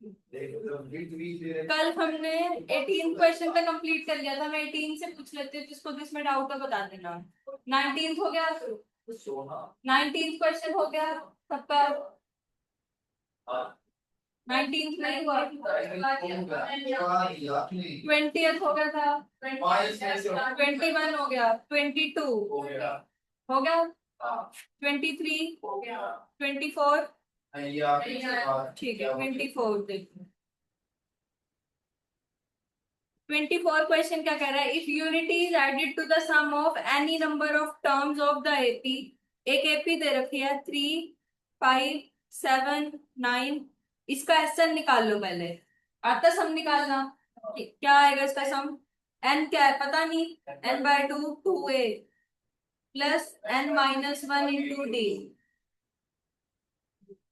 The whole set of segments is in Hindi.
कल हमने 18 क्वेश्चन का कंप्लीट कर लिया था। मैं 18 से पूछ लेती हूँ, जिसको जिसमें डाउट है बता देना। 19 हो गया, 19 क्वेश्चन हो गया सबका। 19 नहीं हुआ, 20th हो गया था, 21 हो गया, 22 हो गया, 23 24, ठीक है 24 देखो। 24 क्वेश्चन क्या कह रहा है? If unity is added to the sum of any number of terms of the AP. एक एपी दे रखी है 3 5 7 9। इसका एसएन निकाल लो पहले। आता सम निकालना? क्या आएगा इसका सम? एन क्या है पता नहीं। N by two 2a plus n minus 1 into d.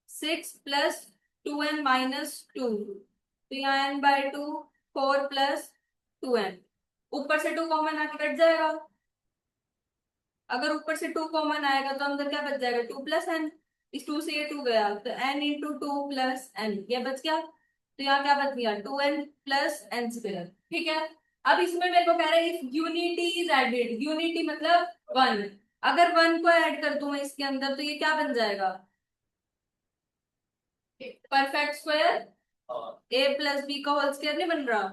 6 plus 2n minus 2, तो यहाँ n बाय 2 4 प्लस 2n। ऊपर से 2 कॉमन आके कट जाएगा। अगर ऊपर से 2 कॉमन आएगा तो अंदर क्या बच जाएगा? 2 प्लस एन। इस 2 से ये 2 गया तो n इंटू 2 प्लस एन, ये बच गया। तो यहाँ क्या बच गया? 2n plus N square. ठीक है। अब इसमें मेरे को कह रहा है if unity is added. Unity मतलब 1। अगर 1 को ऐड कर दूं मैं इसके अंदर तो ये क्या बन जाएगा? Perfect square. A plus B का होल स्क्वायर नहीं बन रहा?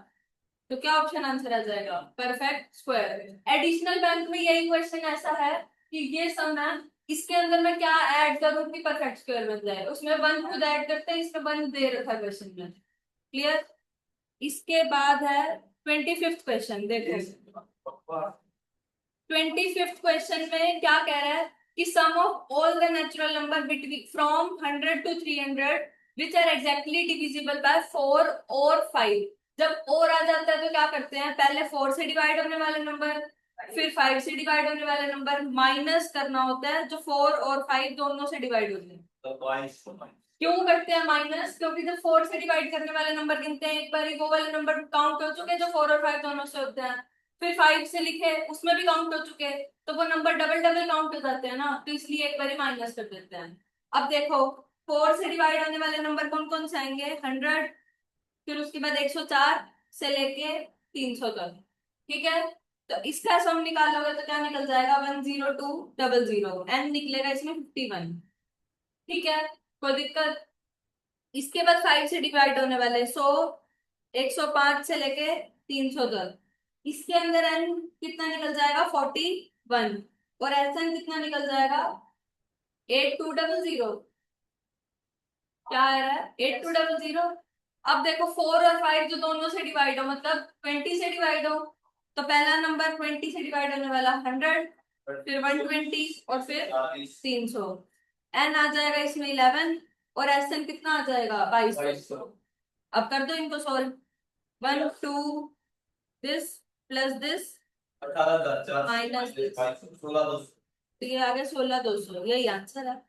तो क्या ऑप्शन आंसर आ जाएगा? Perfect square. एडिशनल बैंक में यही क्वेश्चन ऐसा है कि ये सम है, इसके अंदर मैं क्या ऐड करूं कि परफेक्ट स्क्वायर बन जाए। उसमें वन खुद ऐड करते हैं, इसमें वन दे रखा है क्वेश्चन में। क्लियर? इसके बाद है 25th क्वेश्चन। देखो 25th क्वेश्चन में क्या कह रहा है कि sum of all the natural number between from 100 to 300 which are exactly divisible by 4 और 5। जब और आ जाता है तो क्या करते हैं? पहले 4 से डिवाइड होने वाले नंबर, फिर 5 से डिवाइड होने वाले नंबर माइनस करना होता है जो 4 और 5 दोनों से डिवाइड होते हैं। क्यों करते हैं माइनस? क्योंकि जब 4 से डिवाइड करने वाले नंबर गिनते हैं एक बार वो वाले नंबर काउंट हो चुके जो 4 और 5 दोनों से होते हैं। फिर 5 से लिखे उसमें भी काउंट हो चुके, तो वो नंबर डबल डबल काउंट हो जाते हैं ना, तो इसलिए एक बार माइनस कर देते हैं। अब देखो 4 से डिवाइड होने वाले नंबर कौन कौन से आएंगे? 100, फिर उसके बाद 104 से लेके 300 तक। ठीक है। तो इसका सम निकालोगे तो क्या निकल जाएगा? 10200। एन निकलेगा इसमें 51। ठीक है, कोई दिक्कत? इसके बाद 5 से डिवाइड होने वाले 100, 105 से लेके 300 तक। इसके अंदर एन कितना निकल जाएगा? 41। और एस एन कितना निकल जाएगा? 8200। क्या आ रहा है? 8200। अब देखो 4 और 5 जो दोनों से डिवाइड हो मतलब 20 से डिवाइड हो, तो पहला नंबर 20 से डिवाइड होने वाला 100, फिर 120 और फिर 300। एन आ जाएगा इसमें 11 और एस एन कितना आ जाएगा? 2200। अब कर दो इनको solve. 1 2 this plus this minus this, तो ये आ गया 16200। यही आंसर है।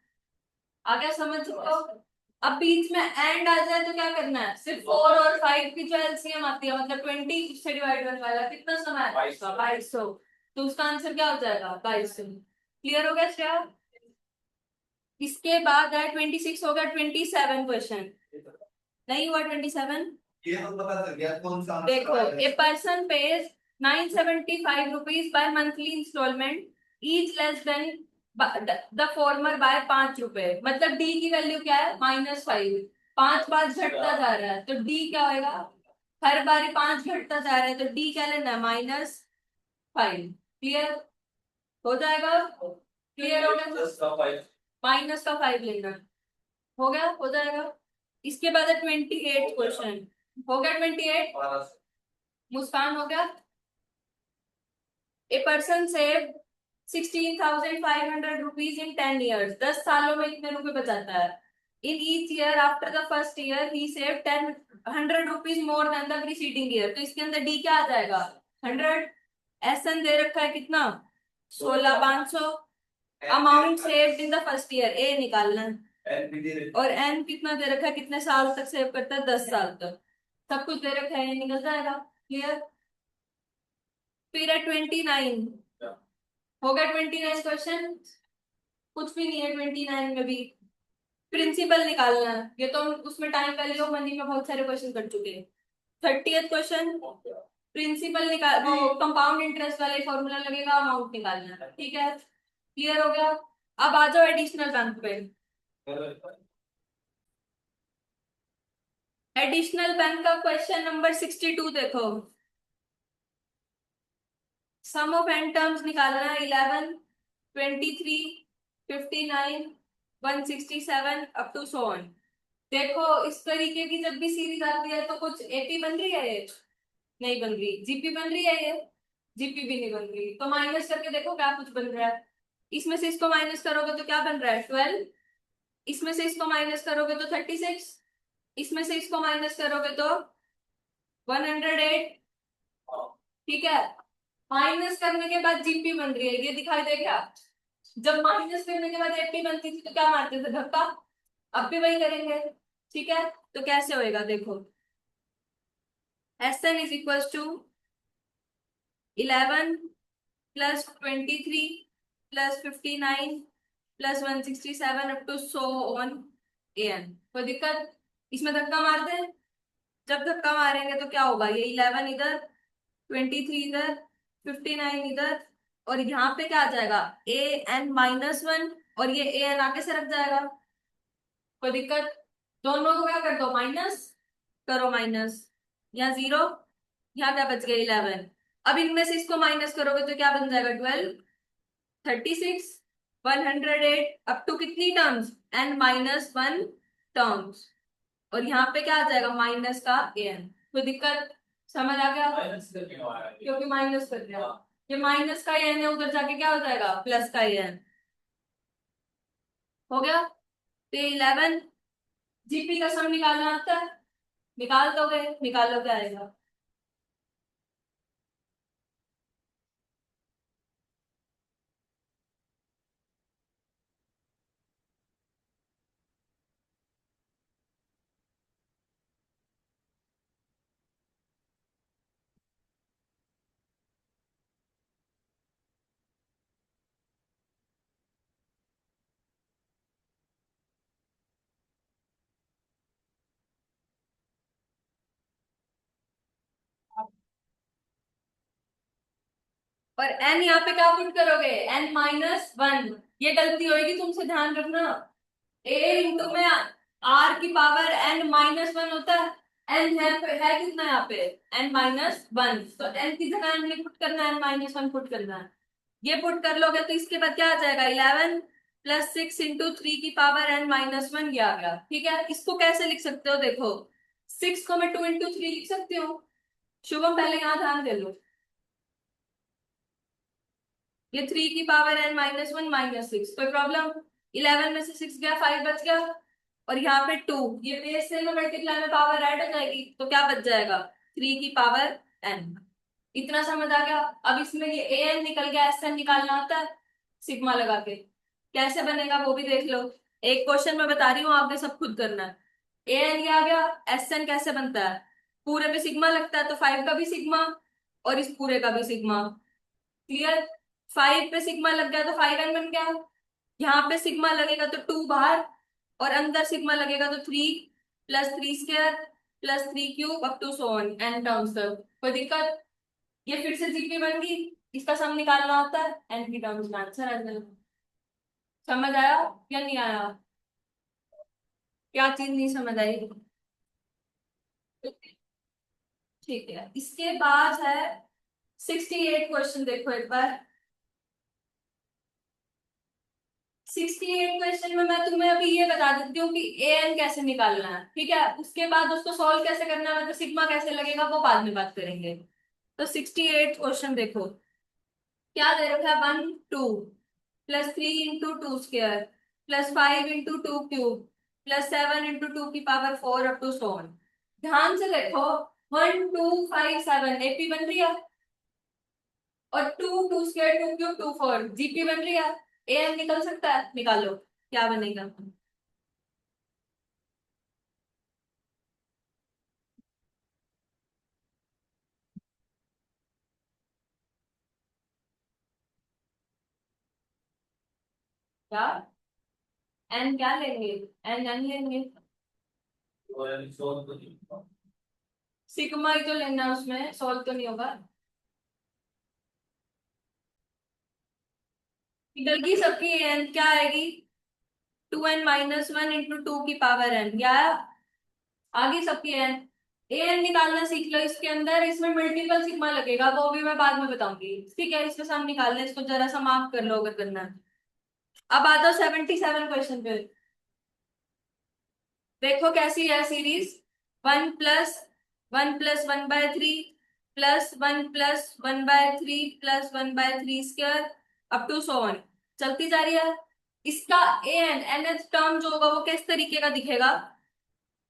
आ गया समझ चुका? अब बीच में एंड आ जाए तो क्या करना है? सिर्फ 4 और 5 की जो एलसीएम आती है मतलब 20 से डिवाइड होने वाला कितना समय है? 2200। तो उसका आंसर क्या हो जाएगा? 2200। क्लियर हो गया श्रेया? इसके बाद है 26 हो गया। 27 क्वेश्चन नहीं हुआ? 27 ये तो पता चल गया कौन सा देखो, a person pays 975 rupees by monthly instalment each less than the former by 5 रुपए। मतलब डी की वैल्यू क्या है? -5। 5 5 घटता जा रहा है तो डी क्या होगा? हर बारी 5 घटता जा रहा है तो डी क्या लेना है? -5। क्लियर हो जाएगा? क्लियर हो गया? -5 लेना। हो गया? हो जाएगा। इसके बाद है 28 क्वेश्चन। हो गया 28? मुस्कान हो गया? A person save 16,500 rupees in 10 years। 10 सालों में इतने रुपए बचाता है। In each year after the first year he save 100 rupees more than the preceding year. तो इसके अंदर डी क्या आ जाएगा? 100। एस एन दे रखा है कितना? 16,500। Amount saved in the first year A निकालना है। और एन कितना दे रखा है? कितने साल तक सेव करता है? 10 साल तक। सब कुछ दे रखा है, ये निकल जाएगा। क्लियर? फिर है 29। हो गया 29 क्वेश्चन? कुछ भी नहीं है 29 में भी। प्रिंसिपल निकालना है, ये तो हम उसमें टाइम वैल्यू ऑफ मनी में बहुत सारे क्वेश्चन कर चुके हैं। 30th क्वेश्चन, प्रिंसिपल निकाल, वो कंपाउंड इंटरेस्ट वाले फॉर्मूला लगेगा, अमाउंट निकालना है, ठीक है, क्लियर हो गया। अब आ जाओ एडिशनल बैंक पे। एडिशनल बैंक का क्वेश्चन नंबर 62 देखो। सम ऑफ एन टर्म्स निकालना है, 11, 23, 59, 167 अप टू सो ऑन। देखो इस तरीके की जब भी सीरीज आती है तो कुछ एपी बन रही है, ये नहीं बन रही, जीपी बन रही है, ये जीपी भी नहीं बन रही, तो माइनस करके देखो क्या कुछ बन रहा है। इसमें से इसको माइनस करोगे तो क्या बन रहा है, 12। इसमें से इसको माइनस करोगे तो 36। इसमें से इसको माइनस करोगे तो 108। ठीक है, माइनस करने के बाद जीपी बन रही है, ये दिखाई दे क्या। जब माइनस करने के बाद एपी बनती थी तो क्या मारते थे, धक्का। अब भी वही करेंगे, ठीक है। तो कैसे होएगा देखो, s n is equal to 11 plus 23 plus 59 plus 167 up to so on a n. कोई दिक्कत, इसमें धक्का मारते हैं। जब धक्का मारेंगे तो क्या होगा, ये 11 इधर, 23 इधर, 59 इधर, और यहाँ पे क्या आ जाएगा, ए एन -1, और ये ए एन आगे से रख जाएगा। कोई दिक्कत, दोनों को क्या कर दो, माइनस करो, माइनस, यहाँ 0, यहाँ क्या बच गया, 11। अब इनमें से इसको माइनस करोगे तो क्या बन जाएगा, 12, 36, 108 अप टू कितनी टर्म्स, n-1 टर्म्स, और यहाँ पे क्या आ जाएगा, माइनस का an। कोई दिक्कत, समझ आ गया, क्योंकि माइनस कर दिया, ये माइनस का an है, उधर जाके क्या हो जाएगा, प्लस का an। हो गया, तो 11, जीपी का सम निकालना आता है, निकाल दोगे, निकालो क्या आएगा। और n यहाँ पे क्या पुट करोगे, n-1। ये गलती होगी तुमसे, ध्यान रखना। a इंटू में r की पावर n-1 होता है, n है कितना यहाँ पे, n-1, तो n की जगह n पुट करना है, n-1 पुट करना है। ये पुट कर लोगे तो इसके बाद क्या आ जाएगा, 11 प्लस 6 इंटू 3 की पावर n-1, ये आ गया, ठीक है। इसको कैसे लिख सकते हो, देखो 6 को मैं 2 इंटू 3 लिख सकती हूँ। शुभम पहले यहाँ ध्यान दे लो, ये 3 की पावर n-1 -6, कोई प्रॉब्लम। 11 में से 6 गया, 5 बच गया, और यहाँ पे 2, ये बेस से में मल्टीप्लाई में पावर ऐड हो जाएगी, तो क्या बच जाएगा, 3 की पावर n। इतना समझ आ गया। अब इसमें ये ए एन निकल गया, एस एन निकालना आता है, सिग्मा लगा के कैसे बनेगा वो भी देख लो। एक क्वेश्चन मैं बता रही हूँ, आपने सब खुद करना है। ए एन ये आ गया, एस एन कैसे बनता है, पूरे पे सिग्मा लगता है, तो 5 का भी सिग्मा और इस पूरे का भी सिग्मा, क्लियर। 5 पे सिग्मा लग गया तो 5n बन गया, यहाँ पे सिग्मा लगेगा तो 2 बाहर, और अंदर सिग्मा लगेगा तो 3 plus 3 square plus 3 cube up to so on n terms तक। कोई दिक्कत, ये फिर से जीपी बन गई, इसका सम निकालना होता है, n की टर्म्स में आंसर आ जाएगा। समझ आया या नहीं आया, क्या चीज नहीं समझ आई। ठीक है, इसके बाद है 68 क्वेश्चन, देखो एक बार। 68 क्वेश्चन में मैं तुम्हें अभी ये बता देती हूँ कि ए एन कैसे निकालना है, ठीक है। उसके बाद उसको सॉल्व कैसे करना है, मतलब सिग्मा कैसे लगेगा, वो बाद में बात करेंगे। तो 68 क्वेश्चन देखो, क्या दे रखा है, 1 2 plus 3 into 2 square plus 5 into 2 cube plus 7 into 2 की power 4 up to so on. ध्यान से देखो, 1 2 5 7 एपी बन रही है, और 2 2 स्क्वायर 2 क्यूब 2 4 जीपी बन रही है। ए एन निकल सकता है, निकालो क्या बनेगा। क्या, एन क्या लेंगे, एन एन लेंगे, सिग्मा ही तो लेना है, उसमें सॉल्व तो नहीं होगा। इधर की सबकी एन क्या आएगी, 2n-1 इंटू 2 की पावर n, या आगे सबकी एन। ए एन निकालना सीख लो, इसके अंदर इसमें मल्टीपल सिग्मा लगेगा, वो भी मैं बाद में बताऊंगी, ठीक है। इसमें हम निकाल लें, इसको जरा सा मार्क कर लो अगर करना है। अब आ जाओ 77 क्वेश्चन पे। देखो कैसी है series, 1+1+1/3 +1+1/3 +1/3² up to so on, चलती जा रही है। इसका एन nth टर्म जो होगा वो किस तरीके का दिखेगा,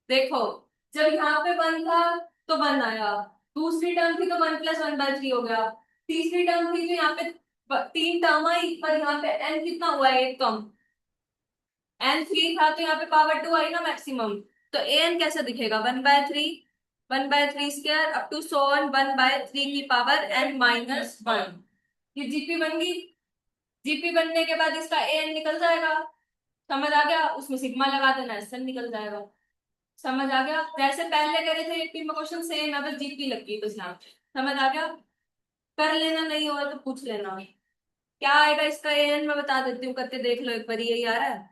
देखो, जब यहाँ पे 1 था तो 1 आया, दूसरी टर्म थी तो 1+1/3 हो गया, तीसरी टर्म थी तो यहाँ पे 3 टर्म आई, पर यहाँ पे n कितना हुआ है, एक कम, n 3 था तो यहाँ पे पावर 2 आई ना मैक्सिमम। तो an कैसे दिखेगा, 1/3 1/3² अप टू सो ऑन 1/3 की पावर n-1। ये जीपी बन गई। जीपी बनने के बाद इसका an निकल जाएगा, समझ आ गया, उसमें सिग्मा लगा देना, एसएन निकल जाएगा। समझ आ गया, जैसे पहले करे थे एपी में क्वेश्चन सेम है, बस जीपी लग गई बस यहाँ पे। समझ आ गया, कर लेना, नहीं होगा तो पूछ लेना। क्या आएगा इसका एन, मैं बता देती हूँ, करके देख लो एक बार, यही आ रहा है।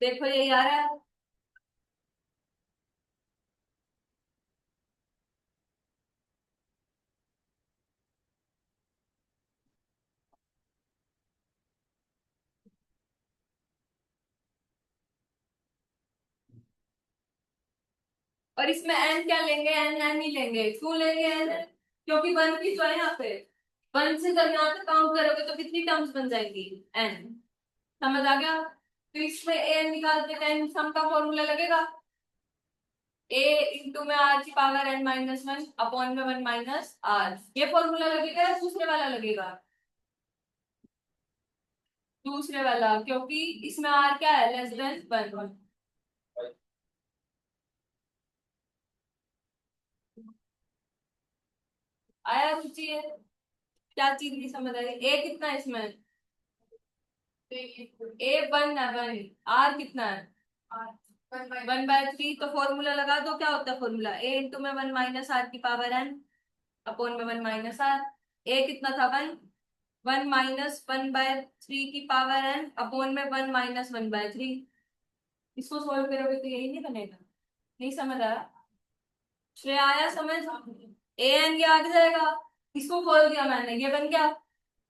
देखो यही आ रहा है। और इसमें एन क्या लेंगे, एन एन ही लेंगे, क्यों लेंगे एन, क्योंकि वन की जो है यहाँ पे, वन से जब यहाँ पे काउंट करोगे तो कितनी टर्म्स बन जाएंगी, एन। समझ आ गया, तो इसमें एन निकालते टाइम सम का फॉर्मूला लगेगा, ए इंटू में आर की पावर n-1 अपॉन में 1 - r, ये फॉर्मूला लगेगा या दूसरे वाला लगेगा, दूसरे वाला, क्योंकि इसमें आर क्या है, << 1 > 1। आया रुचि है, क्या चीज नहीं समझ आई, ए कितना है इसमें, A1 आर कितना है, 1/3, तो फॉर्मूला लगा दो, क्या होता है फॉर्मूला, ए इंटू में 1 - r की पावर n अपॉन में 1 - r। ए कितना था, 1, 1 - 1/3 की पावर n अपॉन में 1 - 1/3। इसको सोल्व करोगे तो यही नहीं बनेगा, नहीं समझ आया, श्रेया आया समझ, ए एन ये आ जाएगा, इसको खोल दिया मैंने, ये बन गया।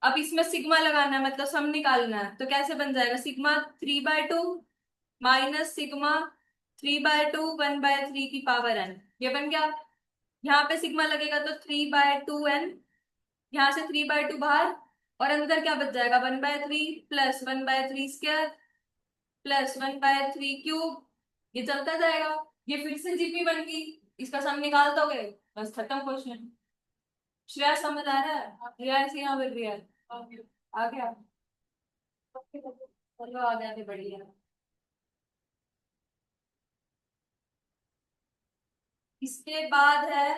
अब इसमें सिग्मा लगाना है, मतलब सम निकालना है, तो कैसे बन जाएगा, सिग्मा 3/2 माइनस सिग्मा 3/2 1/3 की पावर n, ये बन गया। यहाँ पे सिग्मा लगेगा तो 3/2n, यहाँ से 3/2 बाहर, और अंदर क्या बच जाएगा, 1/3 प्लस 1/3² प्लस 1/3³ ये चलता जाएगा। ये फिर से जीपी बन गई, इसका सम निकाल दोगे, बस खत्म क्वेश्चन। श्रेया समझ आ रहा है, रिया ऐसे यहाँ बढ़ रही है, आ गया, चलो आ गया, तो बढ़िया। इसके बाद है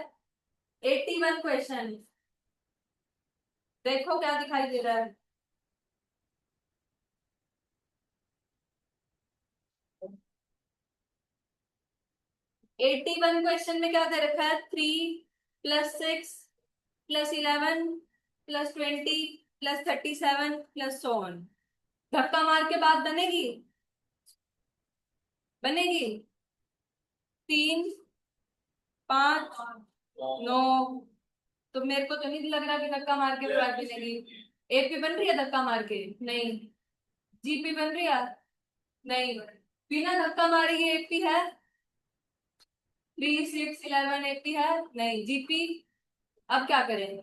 81 क्वेश्चन, देखो क्या दिखाई दे रहा है। 81 क्वेश्चन में क्या दे रखा है, 3 + 6 +11 +20 +37 प्लस सो ऑन, धक्का मार के बाद बनेगी, बनेगी, 3, 5, 9, तो मेरे को तो नहीं लग रहा कि धक्का मार के बाद बनेगी। एपी बन रही है धक्का मार के, नहीं। जीपी बन रही है, नहीं। बिना धक्का मारे ये एपी है, 3, 6, 11 एपी है, नहीं। जीपी, अब क्या करें,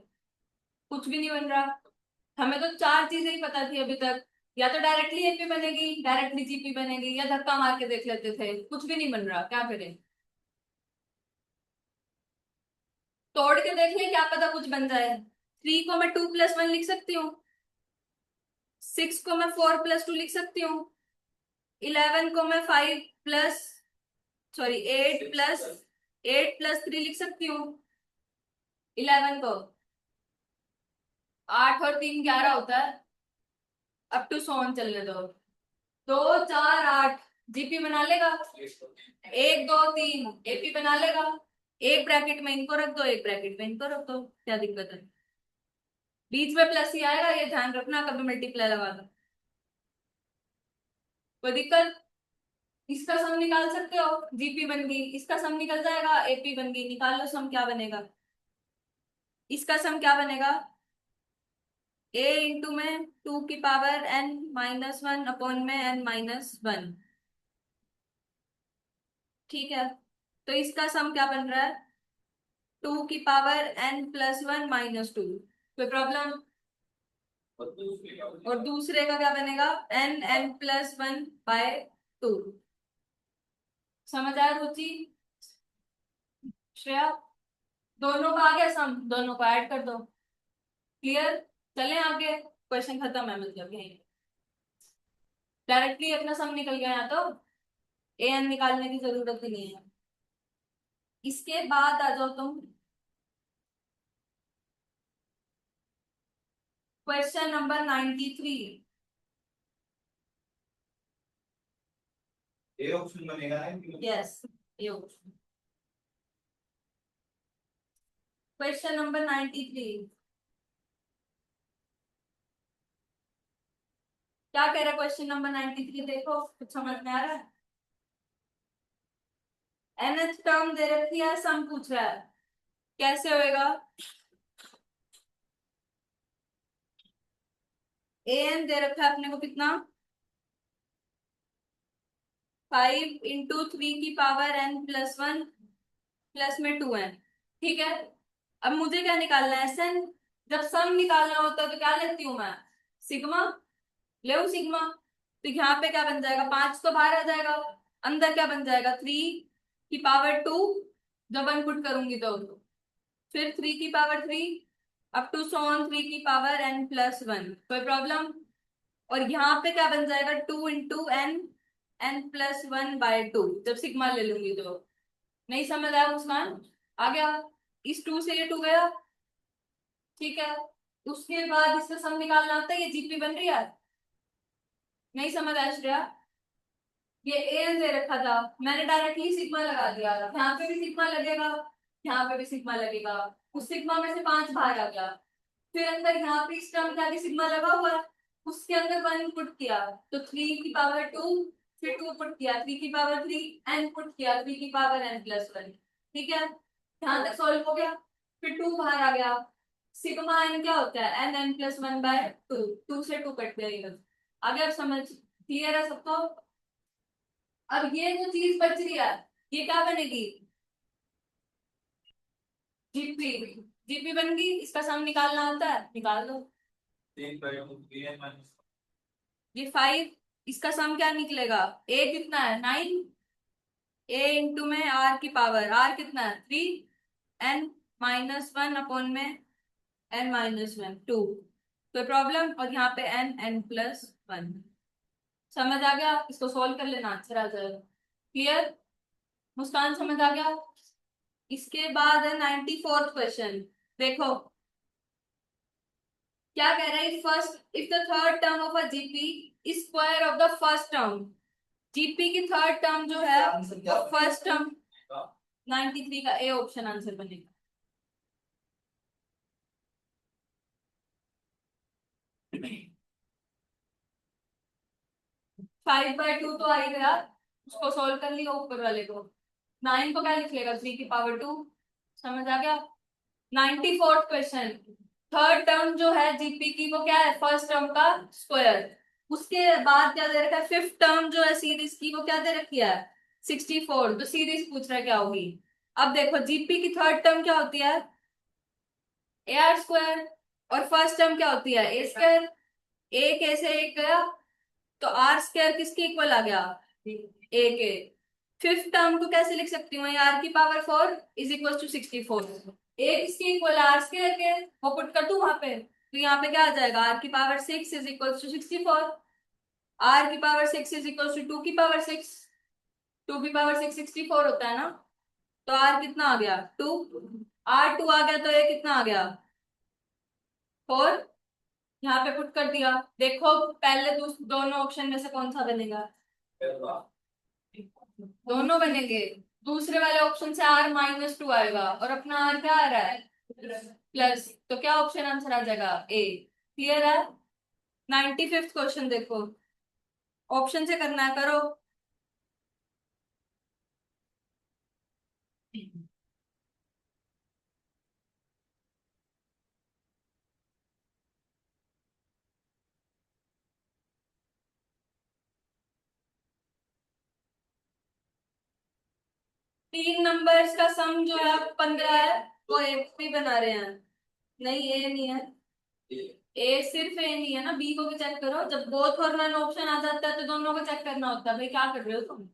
कुछ भी नहीं बन रहा। हमें तो चार चीजें ही पता थी अभी तक, या तो डायरेक्टली एपी बनेगी, डायरेक्टली जीपी बनेगी, या धक्का मार के देख लेते थे, कुछ भी नहीं बन रहा, क्या करें। तोड़ के देख ले, क्या पता कुछ बन जाए। 3 को मैं 2+1 लिख सकती हूँ, 6 को मैं 4+2 लिख सकती हूँ, 11 को मैं 8+3 लिख सकती हूँ, 11 को। 8 और 3 11 होता है, अप टू 100 चलने दो। 2 4 8 जीपी बना लेगा। 1 2 3 एपी बना लेगा। एक ब्रैकेट में इनको रख दो, एक ब्रैकेट में इनको रख दो, क्या दिक्कत है? बीच में प्लस ही आएगा, ये ध्यान रखना, कभी मल्टीप्लाई लगा दो। कोई दिक्कत? इसका सम निकाल सकते हो, जीपी बन गई, इसका सम निकल जाएगा, एपी बन गई, निकाल लो सम क्या बनेगा। इसका सम क्या बनेगा? ए इंटू में 2 की पावर n-1 अपॉन में n-1। ठीक है, तो इसका सम क्या बन रहा है? 2 की पावर n+1 - 2। कोई प्रॉब्लम? और दूसरे का क्या बनेगा? n+1/2। समझ आया रुचि? श्रेया, दोनों का आ गया सम, दोनों को ऐड कर दो। क्लियर? चलें आगे, क्वेश्चन खत्म है, मतलब यही डायरेक्टली अपना सम निकल गया, यहाँ तो ए एन निकालने की जरूरत ही नहीं है। इसके बाद आ जाओ तुम क्वेश्चन नंबर 93। ए ऑप्शन बनेगा ना? यस, ये क्वेश्चन नंबर 93। क्या कह रहा है क्वेश्चन नंबर 93? देखो कुछ समझ में आ रहा है? nth टर्म दे रखी है, सम पूछ रहा है, कैसे होएगा? ए एन दे रखा है अपने को कितना? 5 × 3 की पावर n+1 प्लस में 2n। ठीक है, अब मुझे क्या निकालना है? एसएन। जब सम निकालना होता है तो क्या लेती हूँ मैं? सिग्मा। ले सिग्मा। तो यहाँ पे क्या बन जाएगा? 5 तो बाहर आ जाएगा, अंदर क्या बन जाएगा? 3 की पावर 2, जब 1 पुट करूंगी तो फिर 3 की power 3 up to so on 3 की पावर n+1। कोई प्रॉब्लम? और यहाँ पे क्या बन जाएगा? 2 × n+1/2, जब सिग्मा ले लूंगी तो। नहीं समझ आया मुस्कान? आ गया? इस 2 से ये 2 गया। ठीक है, उसके बाद इसका सम निकालना होता है, ये जीपी बन रही है। नहीं समझ आया श्रेया? ये एन दे रखा था, मैंने डायरेक्टली सिग्मा लगा दिया, यहाँ पे भी सिग्मा लगेगा, यहाँ पे भी सिग्मा लगेगा। उस सिग्मा में से 5 बाहर आ गया, फिर अंदर यहाँ पे इस टर्म के आगे सिग्मा लगा हुआ है, उसके अंदर 1 पुट किया तो 3 की पावर 2, फिर 2 पुट किया 3 की पावर 3, n पुट किया 3 की पावर n+1। ठीक है, यहाँ तक सॉल्व हो गया। फिर 2 बाहर आ गया, सिग्मा n क्या होता है? n(n+1/2)। 2 से 2 कट गया। आगे अब समझ क्लियर है सबको? अब ये जो चीज बच रही है, ये क्या बनेगी? जीपी। जीपी बन गई, इसका सम निकालना होता है, निकाल दो। 3 ये 5, इसका सम क्या निकलेगा? ए कितना है? 9। ए इंटू में आर की पावर, आर कितना है? 3, n-1 अपॉन में n-1 2। कोई प्रॉब्लम? और यहाँ पे n+1। समझ आ गया? इसको सॉल्व कर लेना, आंसर आ जाएगा। क्लियर? मुस्कान समझ आ गया? इसके बाद है 94th क्वेश्चन। देखो क्या कह रहा है? First, if the third term of a GP is square of the first term. GP की थर्ड टर्म जो है वो फर्स्ट टर्म। 93 का ए ऑप्शन आंसर बनेगा। 5/2 तो आ ही गया, उसको सोल्व कर लिया ऊपर वाले को। 9 को क्या लिख लेगा? 3 की पावर 2। समझ आ गया? 94th question. थर्ड टर्म जो है जीपी की वो क्या है? फर्स्ट टर्म का स्क्वायर। उसके बाद क्या दे रखा है? फिफ्थ टर्म जो है सीरीज की वो क्या दे रखी है? 64। तो सीरीज पूछ रहा है क्या होगी। अब देखो जीपी की थर्ड टर्म क्या होती है? A are square. और फर्स्ट टर्म क्या होती है? ए स्क्वायर। ए कैसे एक गया, तो आर स्क्वायर किसके इक्वल आ गया? ए के। फिफ्थ टर्म को कैसे लिख सकती हूँ? r⁴ is equal to 64। ए किसके इक्वल? आर स्क्वायर के, वो पुट कर दूं वहां पे, तो यहाँ पे क्या आ जाएगा? r⁴ is equal to 64। r⁴ is equal to 2 की पावर 6। 2 की पावर 6 64 होता है ना, तो r कितना आ गया? 2। r 2 आ गया तो a कितना आ गया? 4। यहाँ पे पुट कर दिया। देखो पहले दोनों ऑप्शन में से कौन सा बनेगा? दोनों बनेंगे। दूसरे वाले ऑप्शन से r-2 आएगा और अपना r क्या आ रहा है? प्लस। तो क्या ऑप्शन आंसर आ जाएगा? ए। क्लियर है? 95th क्वेश्चन देखो, ऑप्शन से करना है, करो। 3 नंबर्स का सम जो है 15 है, वो एक भी बना रहे हैं। नहीं, ए नहीं है। ए सिर्फ ए नहीं है ना, बी को भी चेक करो। जब बोथ और नन ऑप्शन आ जाता है तो दोनों को चेक करना होता है। भाई क्या कर रहे हो तुम?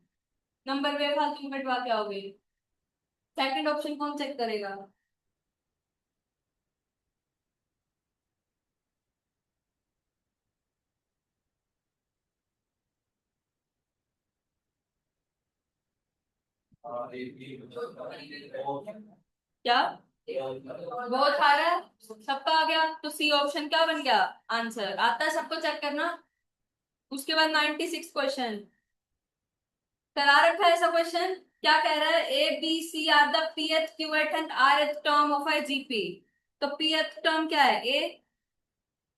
नंबर बेफालतू में बंटवा के आओगे। सेकंड ऑप्शन कौन चेक करेगा? क्या बहुत आ रहा है? सबका आ गया तो सी ऑप्शन क्या बन गया? आंसर आता है सबको, चेक करना। उसके बाद 96 क्वेश्चन करा रखा है ऐसा क्वेश्चन। क्या कह रहा है? A B c are the pth qth and rth term of I GP. तो pth टर्म क्या है? ए।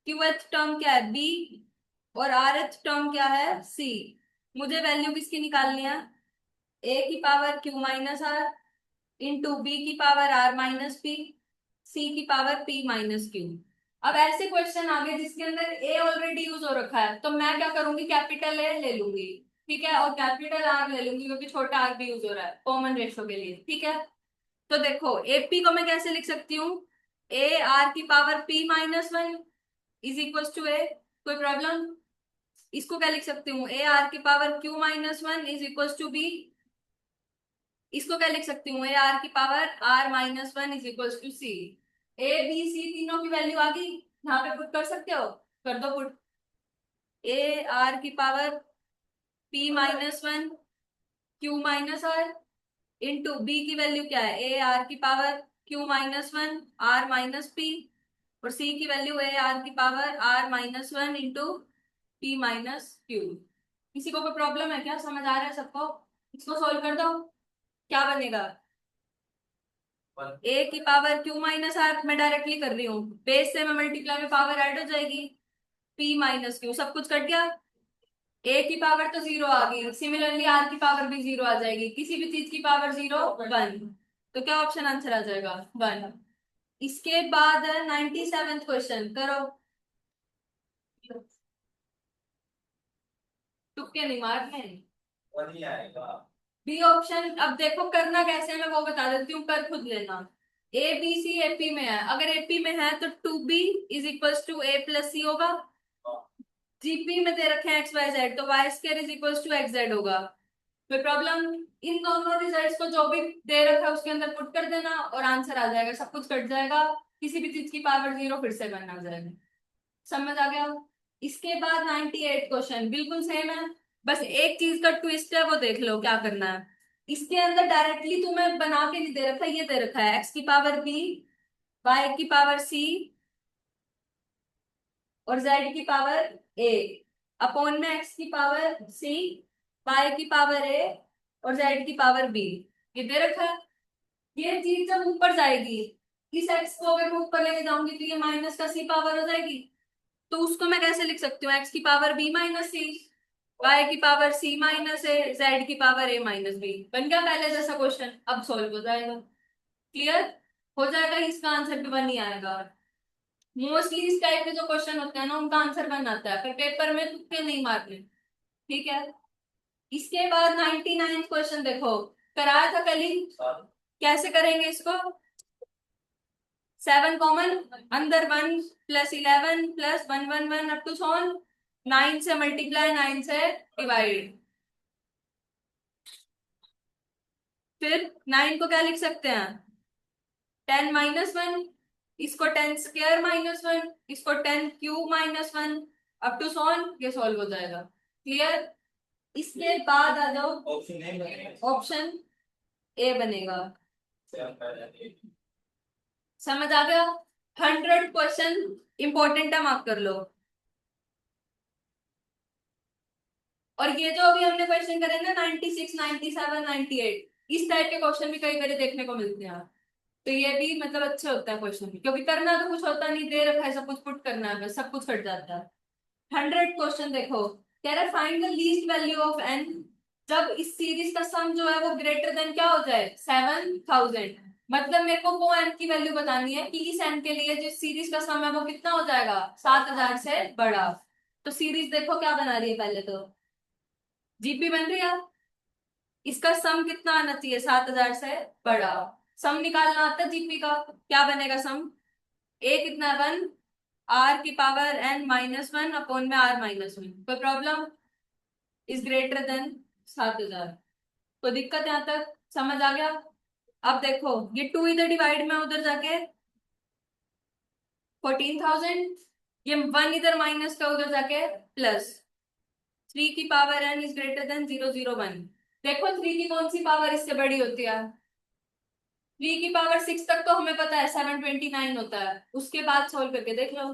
qth टर्म क्या है? बी। और rth टर्म क्या है? सी। मुझे वैल्यू किसकी निकालनी है? ए की power q minus R into B की power r minus P, C की पावर p माइनस क्यू। अब ऐसे क्वेश्चन आ गए जिसके अंदर ए ऑलरेडी यूज हो रखा है, तो मैं क्या करूंगी? कैपिटल ए ले लूंगी, ठीक है, और कैपिटल आर ले लूंगी क्योंकि छोटा आर भी यूज हो रहा है कॉमन रेशो के लिए, ठीक है। तो देखो एपी को मैं कैसे लिख सकती हूँ? ए आर की power p minus 1 is equal to A. कोई प्रॉब्लम? इसको क्या लिख सकती हूँ? ए आर की power q minus 1 is equal to B. इसको क्या लिख सकती हूँ? ए आर की power r minus 1 is equal to C. A B C तीनों की वैल्यू आ गई, यहाँ पे पुट कर सकते हो, कर दो पुट। ए आर की power p minus 1 q minus R into B की वैल्यू क्या है? ए आर की power q minus 1 r minus P, और सी की वैल्यू ए आर की power r minus 1 into p minus Q. किसी को कोई प्रॉब्लम है क्या? समझ आ रहा है सबको? इसको सोल्व कर दो। क्या बनेगा? ए की पावर क्यू माइनस आर मैं डायरेक्टली कर रही हूँ, बेस से मैं मल्टीप्लाई में पावर ऐड हो जाएगी, पी माइनस क्यू सब कुछ कट गया। ए की पावर तो जीरो आ गई, सिमिलरली आर की पावर भी जीरो आ जाएगी। किसी भी चीज की पावर जीरो 1। तो क्या ऑप्शन आंसर आ जाएगा? 1। इसके बाद 97th क्वेश्चन करो। तुक्के नहीं मारने। वही आएगा। बी ऑप्शन, अब देखो करना कैसे है मैं वो बता देती हूँ, कर खुद लेना। ए बी सी एपी में है, अगर एपी में है तो 2b is equal to A plus C होगा। जीपी में दे रखे हैं एक्स वाई जेड, तो Y square is equal to X Z होगा। कोई प्रॉब्लम? इन दोनों रिजल्ट्स को जो भी दे रखा है उसके अंदर पुट कर देना और आंसर आ जाएगा, सब कुछ कट जाएगा, किसी भी चीज की पावर जीरो फिर से बनना आ जाएगा। समझ आ गया? इसके बाद 98 क्वेश्चन बिल्कुल सेम है, बस एक चीज का ट्विस्ट है, वो देख लो क्या करना है। इसके अंदर डायरेक्टली तुम्हें बना के नहीं दे रखा, ये दे रखा है एक्स की पावर बी, वाई की पावर सी और जेड की पावर ए, अपॉन में एक्स की पावर सी, वाई की पावर ए और जेड की पावर बी। ये दे रखा है। ये चीज जब ऊपर जाएगी, इस एक्स को अगर मैं ऊपर लेके जाऊंगी तो ये माइनस का सी पावर हो जाएगी। तो उसको मैं कैसे लिख सकती हूँ? एक्स की पावर बी माइनस सी, वाई की पावर सी माइनस ए, जेड की पावर ए माइनस बी। बन गया पहले जैसा क्वेश्चन, अब सॉल्व हो जाएगा। क्लियर हो जाएगा, इसका आंसर भी बन ही आएगा। मोस्टली इस टाइप के जो क्वेश्चन होते हैं ना उनका आंसर बन आता है, फिर पेपर में तुक्के नहीं मारने, ठीक है। इसके बाद 99 क्वेश्चन देखो, कराया था कल ही। कैसे करेंगे इसको? 7 कॉमन, अंदर 1 प्लस 11 प्लस 1 अप टू 9 से मल्टीप्लाई, 9 से डिवाइड। फिर 9 को क्या लिख सकते हैं? 10 माइनस 1, इसको 10 स्क्वायर माइनस 1, इसको 10 क्यूब माइनस 1 अप टू ये सॉल्व हो जाएगा। क्लियर? इसके बाद आ जाओ, ऑप्शन ए बनेगा। ऑप्शन ए बनेगा। समझ आ गया? 100 क्वेश्चन इंपॉर्टेंट है, मार्क कर लो। और ये जो अभी हमने क्वेश्चन करे ना 96, 97, 98, इस टाइप के क्वेश्चन भी कई बार देखने को मिलते हैं। तो ये भी मतलब अच्छे होता है क्वेश्चन, क्योंकि करना तो कुछ होता नहीं, दे रखा है सब कुछ, पुट करना है बस, सब कुछ कट जाता है। 100 क्वेश्चन देखो, कह रहा है find the least value of n जब इस सीरीज का सम जो है वो ग्रेटर देन क्या हो जाए 7000। मतलब मेरे को वो एन की वैल्यू बतानी है कि इस एन के लिए जो सीरीज का सम है वो कितना हो जाएगा 7000 से बड़ा। तो सीरीज देखो क्या बना रही है, पहले तो जीपी बन रही है, इसका सम कितना आना चाहिए 7000 से बड़ा। सम निकालना आता है जीपी का, क्या बनेगा सम, ए कितना 1, आर की पावर एन -1 अपॉन में आर -1। कोई प्रॉब्लम, इज ग्रेटर देन 7000। कोई दिक्कत यहाँ तक, समझ आ गया। अब देखो ये 2 इधर डिवाइड में उधर जाके 14000, ये 1 इधर माइनस का उधर जाके प्लस 3 की power n is greater than 001। देखो 3 की कौन सी पावर इससे बड़ी होती है, 3 की पावर 6 तक तो हमें पता है 729 होता है, उसके बाद सोल्व करके देख लो।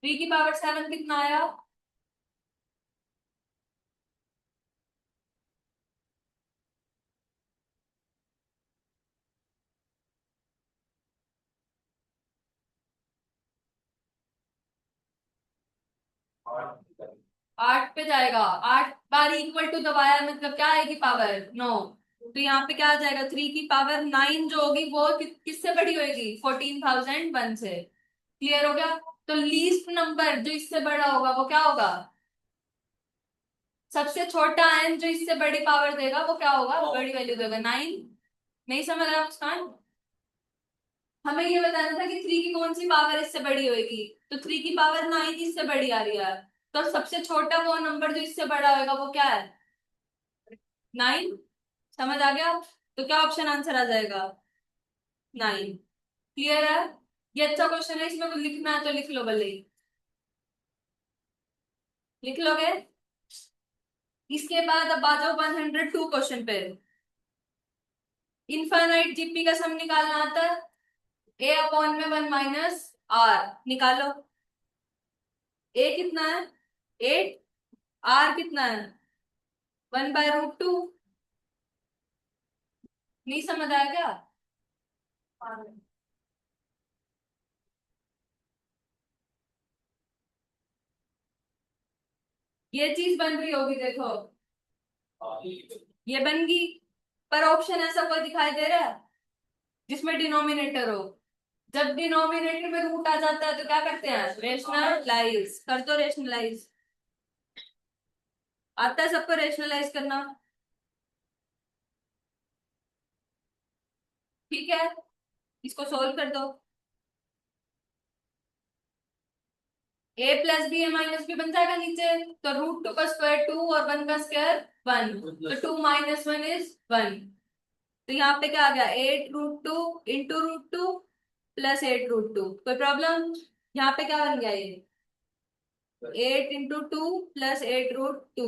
3 की पावर 7 कितना आया, 8 पे जाएगा, 8 बार इक्वल टू दबाया मतलब क्या आएगी पावर 9। तो यहाँ पे क्या आ जाएगा 3 की पावर 9 जो होगी वो किससे बड़ी होगी 14001 से। क्लियर हो गया। तो लीस्ट नंबर जो इससे बड़ा होगा वो क्या होगा, सबसे छोटा एन जो इससे बड़ी पावर देगा वो क्या होगा, वो बड़ी वैल्यू देगा 9। नहीं समझ रहा मुस्कान, हमें ये बताना था कि 3 की कौन सी पावर इससे बड़ी होगी, तो 3 की पावर 9 इससे बड़ी आ रही है। तो सबसे छोटा वो नंबर जो इससे बड़ा होगा वो क्या है 9। समझ आ गया। तो क्या ऑप्शन आंसर आ जाएगा 9। क्लियर है। ये अच्छा क्वेश्चन है, इसमें कुछ लिखना है तो लिख लो भले ही, लिख लोगे। इसके बाद अब आ जाओ 102 क्वेश्चन पे। इनफाइनाइट जीपी का सम निकालना आता है, ए अपॉन में 1 माइनस आर निकालो। ए कितना है 8, आर कितना है 1/√2। नहीं समझ आया क्या, ये चीज बन रही होगी देखो, ये बन गई। पर ऑप्शन ऐसा कोई दिखाई दे रहा है जिसमें डिनोमिनेटर हो। जब डिनोमिनेटर में रूट आ जाता है तो क्या करते हैं रेशनलाइज कर दो, रेशनलाइज आता है सबको रेशनलाइज करना, ठीक है। इसको सोल्व कर दो, ए प्लस बी ए माइनस बी बन जाएगा नीचे। तो √2 का स्क्वायर 2 और 1 का स्क्वायर 1, तो 2 - 1 इज 1। तो यहाँ पे क्या आ गया 8√2 इंटू √2 प्लस 8√2। कोई प्रॉब्लम, यहाँ पे क्या बन गया ये 8 × 2 प्लस 8√2।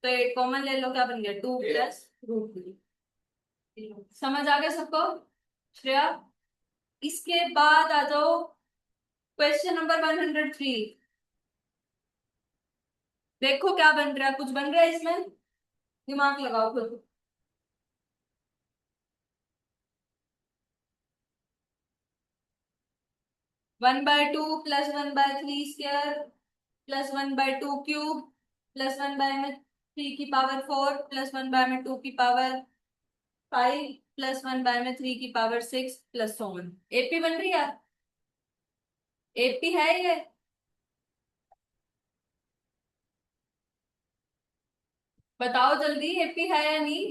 तो 8 कॉमन ले लो, क्या बन गया 2 प्लस √2। समझ आ गया सबको श्रेया। इसके बाद आ जाओ क्वेश्चन नंबर 103। देखो क्या बन रहा है, कुछ बन रहा है इसमें, दिमाग लगाओ खुद। 1/2 plus 1/3 square plus 1/2 cube plus 1/3 की पावर 4 प्लस 1/2 की पावर 5 प्लस 1/3 की power 6 plus so on। AP बन रही है, एपी है ये, बताओ जल्दी एपी है या नहीं,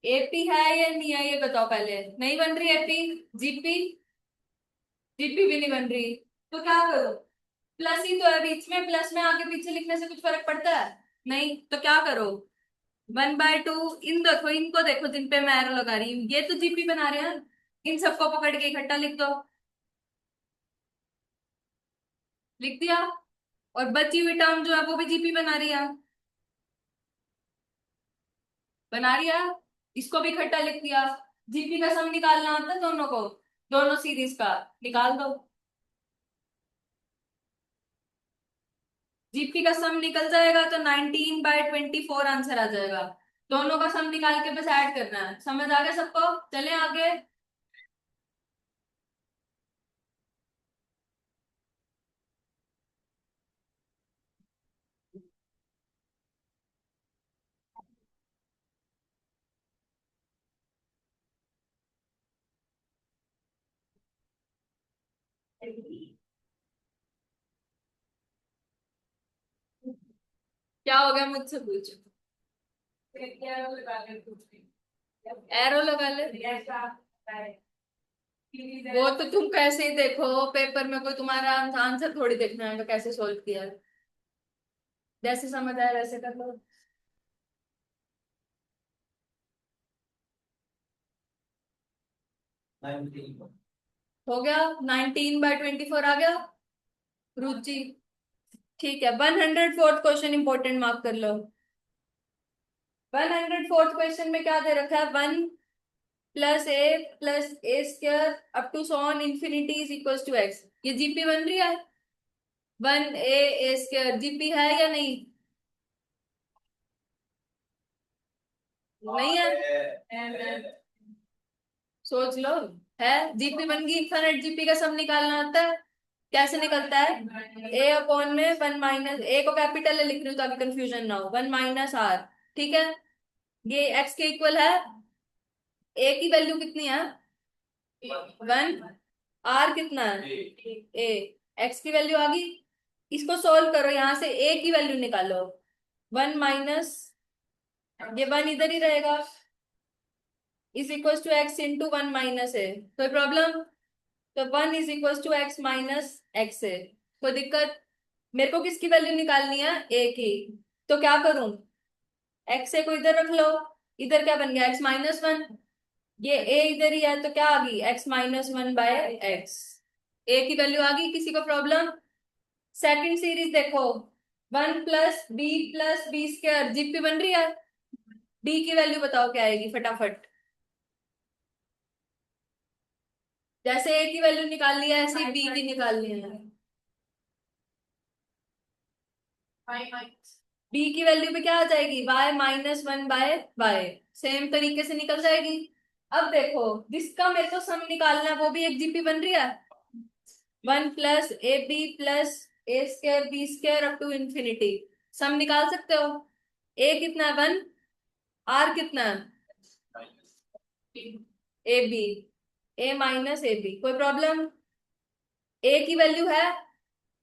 एपी है या नहीं है ये बताओ पहले। नहीं बन रही एपी, जीपी, जीपी भी नहीं बन रही, तो क्या करो, प्लस ही तो है बीच में, प्लस में आगे पीछे लिखने से कुछ फर्क पड़ता है नहीं, तो क्या करो 1/2 इन देखो, इनको देखो जिन पे मैं एरो लगा रही हूँ ये तो जीपी बना रहे हैं, इन सबको पकड़ के इकट्ठा लिख दो, लिख दिया। और बची हुई टर्म जो है वो भी जीपी बना रही है, बना रही है। इसको भी इकट्ठा लिख दिया। जीपी का सम निकालना होता है दोनों को, दोनों सीरीज का निकाल दो। जीपी का सम निकल जाएगा तो 19/24 आंसर आ जाएगा। दोनों का सम निकाल के बस ऐड करना है। समझ आ गया सबको? चलें आगे। क्या हो गया मुझसे पूछो। एरो लगा ले। वो तो तुम कैसे ही देखो पेपर में, कोई तुम्हारा आंसर थोड़ी देखना है तो कैसे सोल्व किया है। जैसे समझ आया वैसे कर लो। 19 हो गया, 19/24 आ गया रुचि। ठीक है, 104th क्वेश्चन इंपॉर्टेंट मार्क कर लो। 104th क्वेश्चन में क्या दे रखा है? 1 + a + a² up to so on infinity is equal to x. ये जीपी बन रही है। 1a² जीपी है या नहीं? नहीं है? सोच लो। है, जीपी बन गई। इन्फिनिट जीपी का सम निकालना होता है। कैसे निकलता है? ए अपॉन में 1 - ए को कैपिटल में लिख रही हूँ ताकि कंफ्यूजन ना हो। 1 - r। ठीक है, ये एक्स के इक्वल है। ए की वैल्यू कितनी है? 1। आर कितना है? ए। एक्स की वैल्यू आ गई। इसको सोल्व करो, यहां से ए की वैल्यू निकालो। 1 माइनस, ये 1 इधर ही रहेगा, is equal to x into 1 - a. कोई प्रॉब्लम? तो 1 = x - है। कोई दिक्कत? मेरे को किसकी वैल्यू निकालनी है? ए की। तो क्या करूं? एक्स ए को इधर रख लो। इधर क्या बन गया? x - 1। ये ए इधर ही है तो क्या आ गई? x - 1/x। ए की वैल्यू आ गई। किसी को प्रॉब्लम? सेकंड सीरीज देखो। 1 + b + b² जीपी बन रही है। डी की वैल्यू बताओ क्या आएगी फटाफट। जैसे ए की वैल्यू निकाल लिया ऐसे ही बी की निकालनी है। बी की वैल्यू पे क्या आ जाएगी? y - 1/y। सेम तरीके से निकल जाएगी। अब देखो, जिसका मेरे को सम निकालना है वो भी एक जीपी बन रही है। 1 + ab + a² b² up to infinity. Sum निकाल सकते हो। ए कितना है? 1। आर कितना है? A b. a - ab। कोई प्रॉब्लम? ए की वैल्यू है,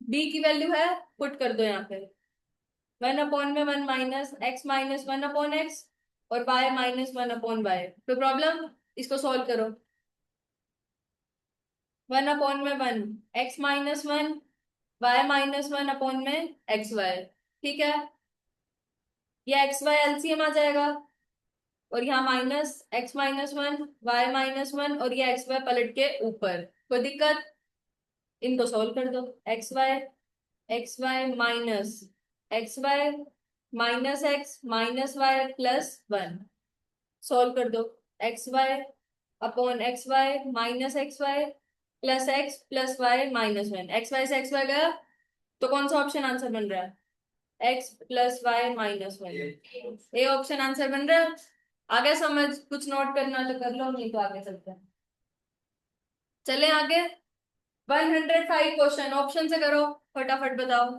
बी की वैल्यू है, पुट कर दो यहाँ पे। 1/(1 - x - 1/x) और y - 1/y। कोई प्रॉब्लम? इसको सॉल्व करो। 1/(1) x - 1, y - 1/xy। ठीक है, ये xy एलसीएम आ जाएगा और यहाँ माइनस x - 1, y - 1 और ये xy पलट के ऊपर। कोई दिक्कत? इनको सॉल्व कर दो। xy minus xy minus x minus y plus 1। Solve कर दो। xy/xy minus xy plus x plus y -1। xy से xy गया तो कौन सा ऑप्शन आंसर बन रहा है? x + y -1। A option answer बन रहा है। आगे समझ, कुछ नोट करना तो कर लो, नहीं तो आगे चलते हैं। चले आगे। 105 क्वेश्चन ऑप्शन से करो, फटाफट बताओ।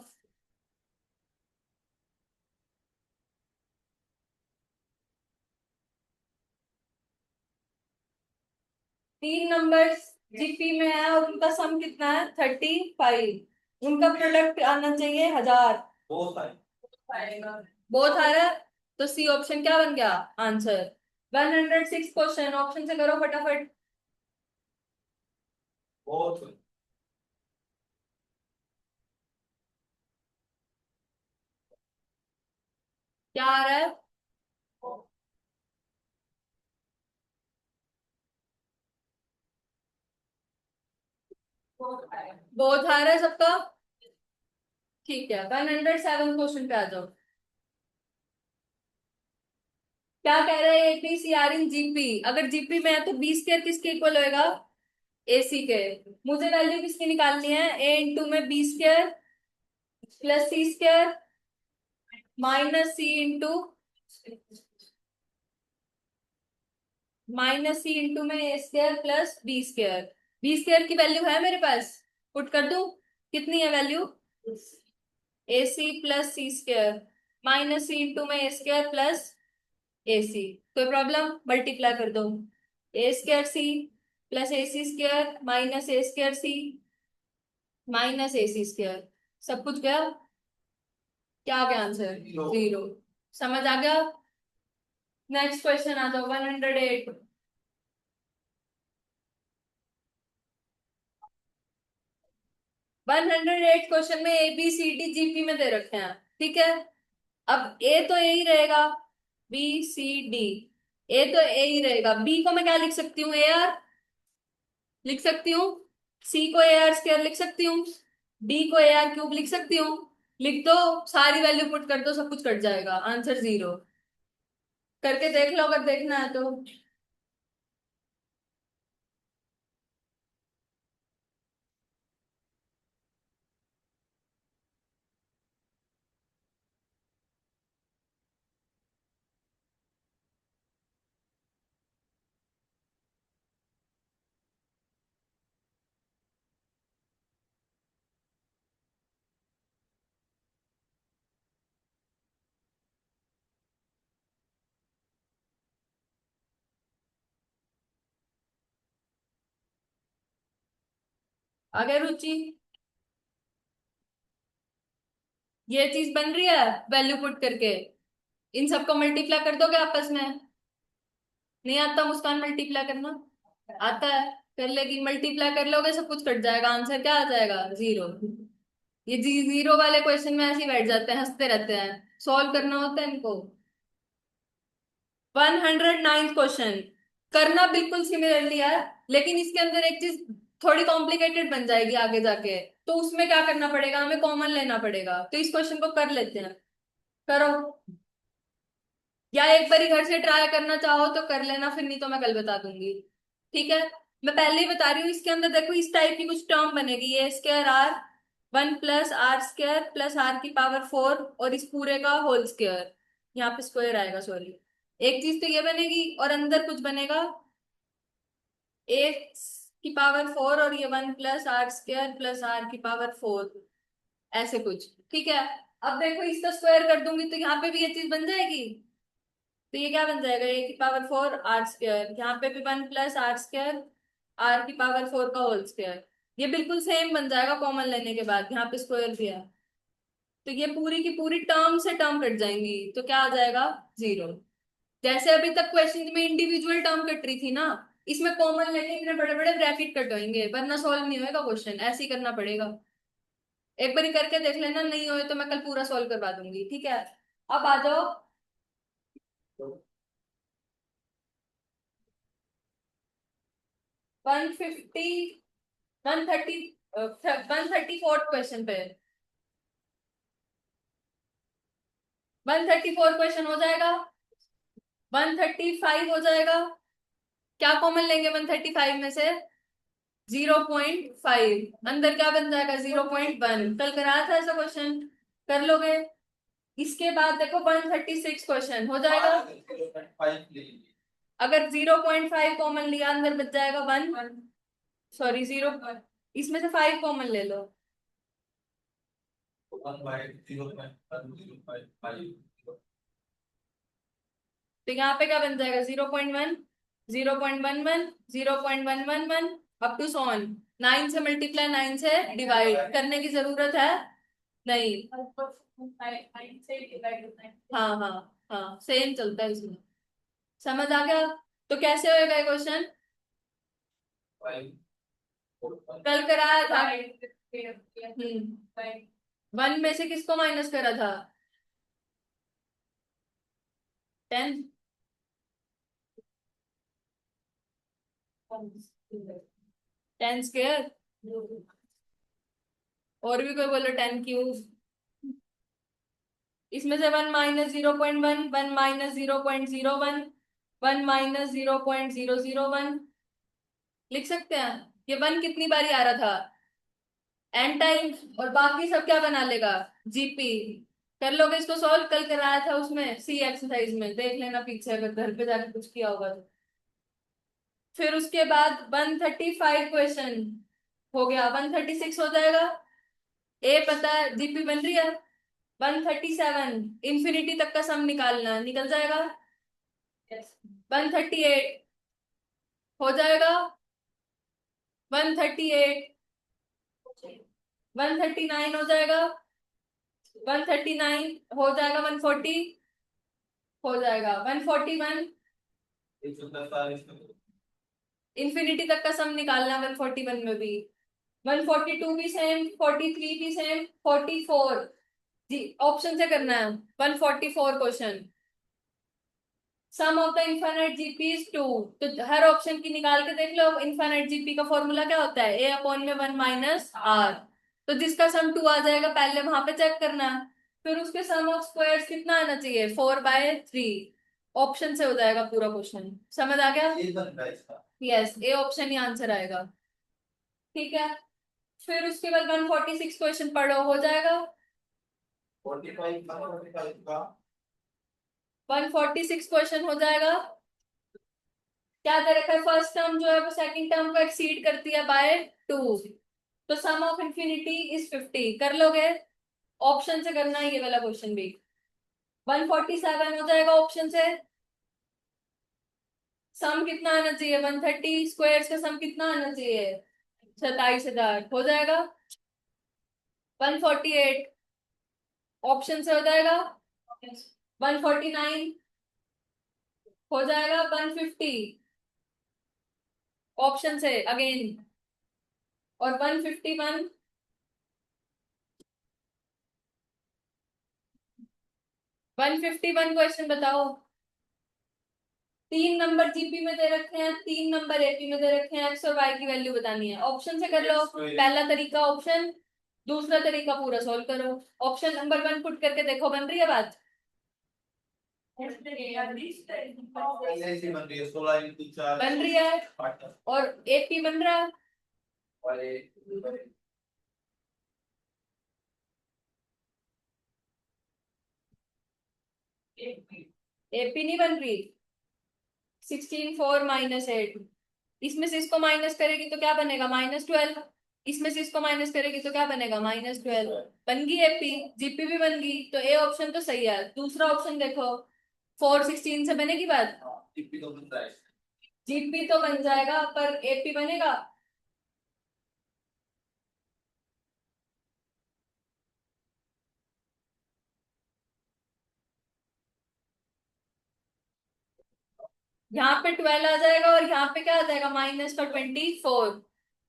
3 नंबर्स जीपी में है और उनका सम कितना है? 35। उनका प्रोडक्ट आना चाहिए 1000। बहुत सारे बहुत आ रहा है तो सी ऑप्शन क्या बन गया आंसर। 106 क्वेश्चन ऑप्शन से करो फटाफट। बहुत क्या आ रहा है? बहुत आ रहा है सबका। ठीक है, 107 क्वेश्चन पे आ जाओ। क्या कह रहे हैं, AP C are in GP. अगर जीपी में है तो बी स्क्वायर किसके इक्वल होएगा, एसी के। मुझे वैल्यू किसकी निकालनी है, ए इंटू में B square plus C square minus C into में A square plus B square. B square की वैल्यू है मेरे पास, पुट कर दूं, कितनी है value, A C plus C square minus C into में ए स्क्वायर प्लस ए सी। कोई प्रॉब्लम, मल्टीप्लाई कर दो, ए स्क्वायर सी प्लस ए सी स्क्वायर माइनस ए स्क्वायर सी माइनस ए सी स्क्वायर। सब कुछ गया, क्या आ गया आंसर, जीरो। समझ आ गया। नेक्स्ट क्वेश्चन आ जाओ, 108। 108 क्वेश्चन में a B c d GP में दे रखे हैं, ठीक है। अब ए तो ए ही रहेगा, बी सी डी, ए तो ए ही रहेगा, बी को मैं क्या लिख सकती हूँ, ए आर लिख सकती हूँ, सी को ए आर स्क्वायर लिख सकती हूँ, डी को ए आर क्यूब लिख सकती हूँ। लिख दो, सारी वैल्यू पुट कर दो, सब कुछ कट जाएगा, आंसर जीरो। करके देख लो अगर देखना है तो। आगे रुचि, ये चीज बन रही है वैल्यू पुट करके, इन सबको मल्टीप्लाई कर दोगे आपस में। नहीं आता मुस्कान मल्टीप्लाई करना, आता है, कर लेगी, मल्टीप्लाई कर लोगे सब कुछ कट जाएगा, आंसर क्या आ जाएगा, जीरो। ये जीरो वाले क्वेश्चन में ऐसे ही बैठ जाते हैं, हंसते रहते हैं, सॉल्व करना होता है इनको। 109 क्वेश्चन करना बिल्कुल सिमिलरली है, लेकिन इसके अंदर एक चीज थोड़ी कॉम्प्लिकेटेड बन जाएगी आगे जाके। तो उसमें क्या करना पड़ेगा, हमें कॉमन लेना पड़ेगा, तो इस क्वेश्चन को कर लेते हैं। करो, या एक बारी घर से ट्राई करना चाहो तो कर लेना, फिर नहीं तो मैं कल बता दूंगी, ठीक है। मैं पहले ही बता रही हूँ, इसके अंदर देखो इस टाइप की कुछ टर्म बनेगी, A square R 1 plus are square plus are की पावर 4 और इस पूरे का होल स्क्वायर, यहाँ पे स्क्वायर आएगा सॉरी। एक चीज तो ये बनेगी और अंदर कुछ बनेगा a की पावर 4 और ये 1 plus are square plus are की पावर 4, ऐसे कुछ, ठीक है। अब देखो इसका स्क्वायर कर दूंगी तो यहाँ पे भी ये चीज बन जाएगी, तो ये क्या बन जाएगा, a की पावर 4 आर स्क्वायर, यहाँ पे भी 1 प्लस आर स्क्वायर आर की पावर 4 का होल स्क्वायर। ये बिल्कुल सेम बन जाएगा कॉमन लेने के बाद, यहाँ पे स्क्वायर भी है, तो ये पूरी की पूरी टर्म से टर्म कट जाएंगी, तो क्या आ जाएगा, जीरो। जैसे अभी तक क्वेश्चन में इंडिविजुअल टर्म कट रही थी ना, इसमें कॉमन लेके इतने बड़े बड़े ब्रैकेट कटवाएंगे, वरना सॉल्व नहीं होएगा क्वेश्चन, ऐसे ही करना पड़ेगा। एक बार करके देख लेना, नहीं होए तो मैं कल पूरा सॉल्व करवा दूंगी, ठीक है। अब आ जाओ 150 130 134 क्वेश्चन पे। 134 क्वेश्चन हो जाएगा, 135 हो जाएगा। क्या कॉमन लेंगे 135 में से, 0.5, अंदर क्या बन जाएगा 0.1, कल कराया था ऐसा क्वेश्चन, कर लोगे। इसके बाद देखो 136 क्वेश्चन हो जाएगा, 5 ले लीजिए। अगर 0.5 कॉमन लिया अंदर बच जाएगा 1, सॉरी 0, इसमें से 5 कॉमन ले लो, 1/0.105 तो यहाँ पे क्या बन जाएगा 0.1, 0.11, 0.111 अप टू सॉन। 9 से मल्टीप्लाई, 9 से डिवाइड करने की जरूरत है नहीं। हाँ हाँ हाँ, सेम चलता है इसमें, समझ आ गया। तो कैसे होएगा ये क्वेश्चन, 5 कल कराया था। 1 में से किसको माइनस करा था, 10, 10 स्क्वायर, और भी कोई बोलो 10 क्यूब, इसमें से 1 - 0.1, 1 - 0.01, 1 - 0.001 लिख सकते हैं। ये 1 कितनी बारी आ रहा था, एन टाइम्स, और बाकी सब क्या बना लेगा, जीपी। कर लोगे इसको सॉल्व, कल कराया था उसमें सी एक्सरसाइज में, देख लेना पीछे अगर घर पे जाके कुछ किया होगा तो। फिर उसके बाद 135 क्वेश्चन हो गया, 136 हो जाएगा। ए पता है, जीपी बन रही है। 137 इंफिनिटी तक का सम निकालना, निकल जाएगा। 138 हो जाएगा। 138, 139 हो जाएगा। 139 हो जाएगा। 140 हो जाएगा। 141 147 इंफिनिटी तक का सम निकालना 141 में भी। 142 भी सेम, 43 भी सेम, 44 जी ऑप्शन से करना है। 144 question. Sum of the infinite GP is 2, तो हर ऑप्शन की निकाल के देख लो। इनफाइनाइट जीपी का फॉर्मूला क्या होता है, A/1 - R। तो जिसका सम 2 आ जाएगा पहले वहां पे चेक करना है। फिर उसके सम ऑफ स्क्वायर्स कितना आना चाहिए, 4/3। ऑप्शन से हो जाएगा पूरा क्वेश्चन, समझ आ गया। ये बन रहा है इसका। Yes, A option he answer आएगा। ठीक है, फिर उसके बाद 146 क्वेश्चन पढ़ो, हो जाएगा। 45 का 45 का 146 क्वेश्चन हो जाएगा। क्या दे रखा है, फर्स्ट टर्म जो है वो सेकंड टर्म को एक्सीड करती है बाय 2, तो सम ऑफ इंफिनिटी इज 50। कर लोगे, ऑप्शन से करना है ये वाला क्वेश्चन भी। 147 हो जाएगा ऑप्शन से। सम कितना आना चाहिए, 130 स्क्वायर्स का सम कितना आना चाहिए, 27,000 हो जाएगा। 148 ऑप्शन से हो जाएगा। 149 हो जाएगा। 150 ऑप्शन से अगेन, और 151, 151 क्वेश्चन बताओ। 3 नंबर जीपी में दे रखे हैं, 3 नंबर एपी में दे रखे हैं, एक्स और वाई की वैल्यू बतानी है। ऑप्शन से कर लो। पहला तरीका ऑप्शन, दूसरा तरीका पूरा सॉल्व करो। ऑप्शन नंबर 1 पुट करके देखो, बन रही है बात। ऐसी बन रही है 16 × 4 बन रही है, 8 और एपी बन रहा है। और ये एपी नहीं बन रही। 16 4 -8, इसमें से इसको माइनस करेगी तो क्या बनेगा, -12। इसमें से इसको माइनस करेगी तो क्या बनेगा, -12। बन गई एपी, जीपी भी बन गई, तो ए ऑप्शन तो सही है। दूसरा ऑप्शन देखो, 4 16 से बनेगी बात। टीपी तो बनता है। जीपी तो बन जाएगा पर एपी बनेगा। यहाँ पे 12 आ जाएगा, और यहाँ पे क्या आ जाएगा, -24।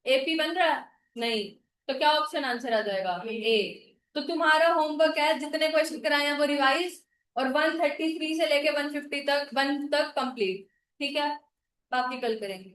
एपी बन रहा है नहीं, तो क्या ऑप्शन आंसर आ जाएगा, ए। तो तुम्हारा होमवर्क है, जितने क्वेश्चन कराए हैं वो रिवाइज, और 133 से लेके 150 तक, 1 तक कंप्लीट। ठीक है, बाकी कल करेंगे।